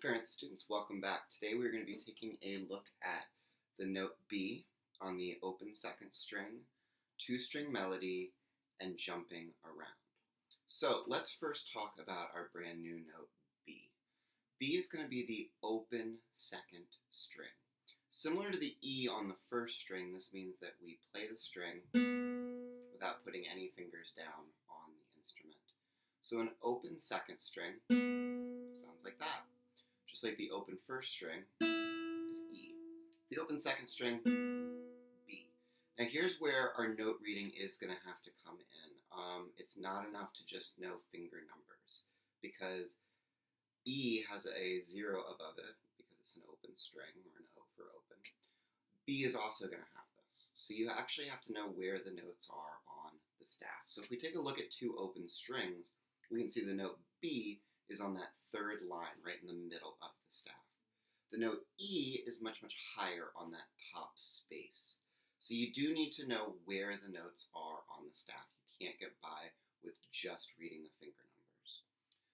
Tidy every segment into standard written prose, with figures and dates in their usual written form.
Parents, students, welcome back. Today we're going to be taking a look at the note B on the open second string, two-string melody, and jumping around. So let's first talk about our brand new note B. B is going to be the open second string. Similar to the E on the first string, this means that we play the string without putting any fingers down on the instrument. So an open second string sounds like that. Just like the open first string is E. The open second string, B. Now here's where our note reading is going to have to come in. It's not enough to just know finger numbers because E has a 0 above it because it's an open string, or an O for open. B is also going to have this. So you actually have to know where the notes are on the staff. So if we take a look at two open strings, we can see the note B is on that third line right in the middle of the staff. The note E is much, much higher on that top space. So you do need to know where the notes are on the staff. You can't get by with just reading the finger numbers.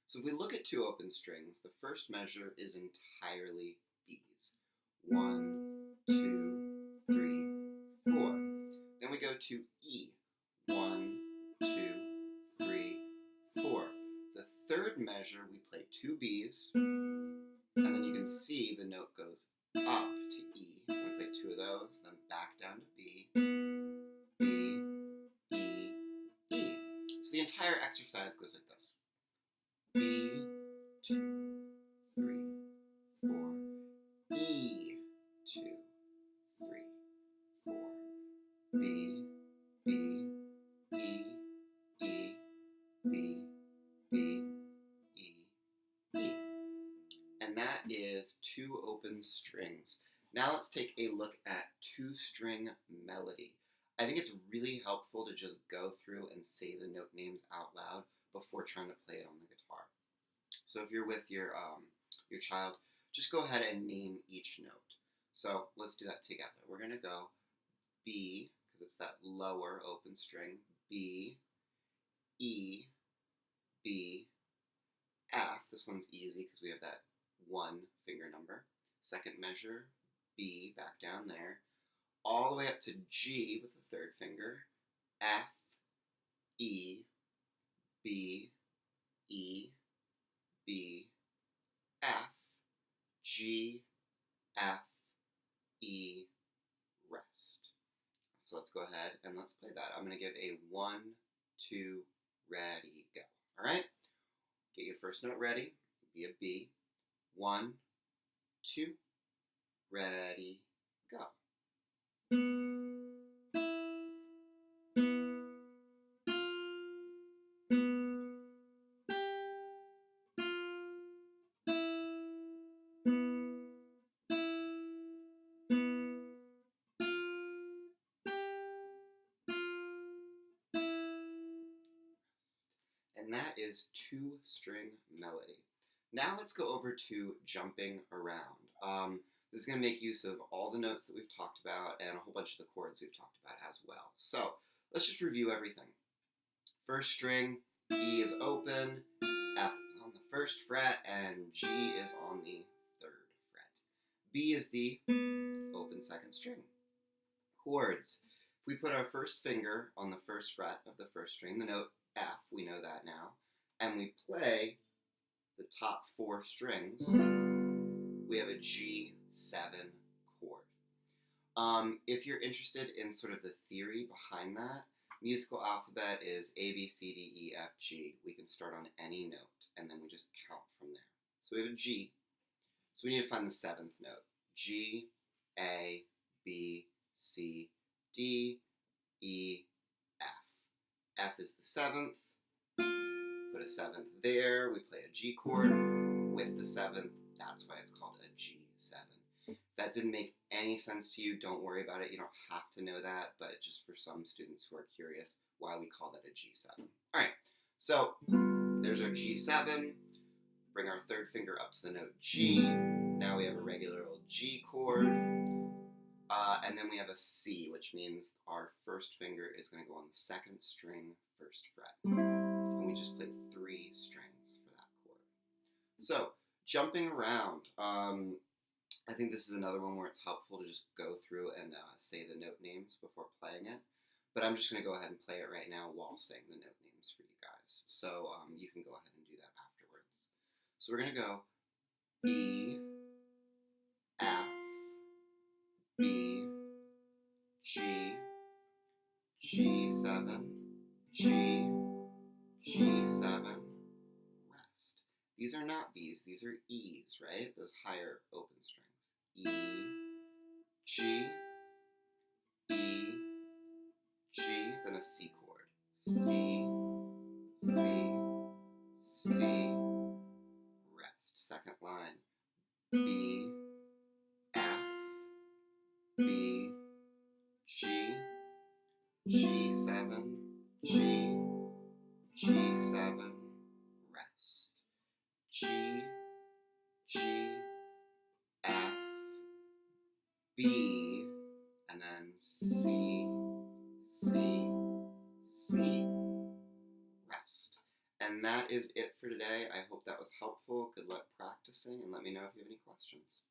So if we look at two open strings, the first measure is entirely B's. 1, 2, 3, 4. Then we go to E. 1, 2, 3, 4. The third measure, we play two B's, and then you can see the note goes up to E. We play two of those, then back down to B, B, E, E. So the entire exercise goes like this. B, 2, 3, 4. E, 2, 3, 4. B, B, E, E, B, B, E, E. And that is two open strings. Now let's take a look at two-string melody. I think it's really helpful to just go through and say the note names out loud before trying to play it on the guitar. So if you're with your child, just go ahead and name each note. So let's do that together. We're going to go B, because it's that lower open string, B, E, B, F. This one's easy because we have that one finger number. Second measure, B, back down there. All the way up to G with the third finger. F, E, B, E, B, F, G, F, E, rest. So let's go ahead and let's play that. I'm going to give a 1, 2, ready, go. All right? Get your first note ready. Be a B. 1, 2, ready, go. And that is two-string melody. Now let's go over to jumping around. This is going to make use of all the notes that we've talked about and a whole bunch of the chords we've talked about as well. So let's just review everything. First string, E is open, F is on the first fret, and G is on the third fret. B is the open second string. Chords. If we put our first finger on the first fret of the first string, the note F, we know that now, and we play the top four strings, we have a G7 chord. If you're interested in sort of the theory behind that, musical alphabet is A, B, C, D, E, F, G. We can start on any note, and then we just count from there. So we have a G, so we need to find the seventh note. G, A, B, C, D, E, F. F is the seventh. Put a seventh there. We play a G chord with the seventh. That's why it's called a G7. If that didn't make any sense to you, don't worry about it. You don't have to know that, but just for some students who are curious why we call that a G7. All right, so there's our G7. Bring our third finger up to the note G. Now we have a regular old G chord. And then we have a C, which means our first finger is going to go on the second string, first fret. And we just play 3 strings for that chord. So Jumping around. I think this is another one where it's helpful to just go through and say the note names before playing it. But I'm just going to go ahead and play it right now while saying the note names for you guys. So you can go ahead and do that afterwards. So we're going to go B, F, B, G, G7, G, G7, rest. These are not B's, these are E's, right? Those higher open strings. E, G, E, G, then a C chord. C, C, C, rest. Second line. B, F, B, G, G7, G, G7, rest. G, G, F, B, and then C, C, C, rest. And that is it for today. I hope that was helpful. Good luck practicing, and let me know if you have any questions.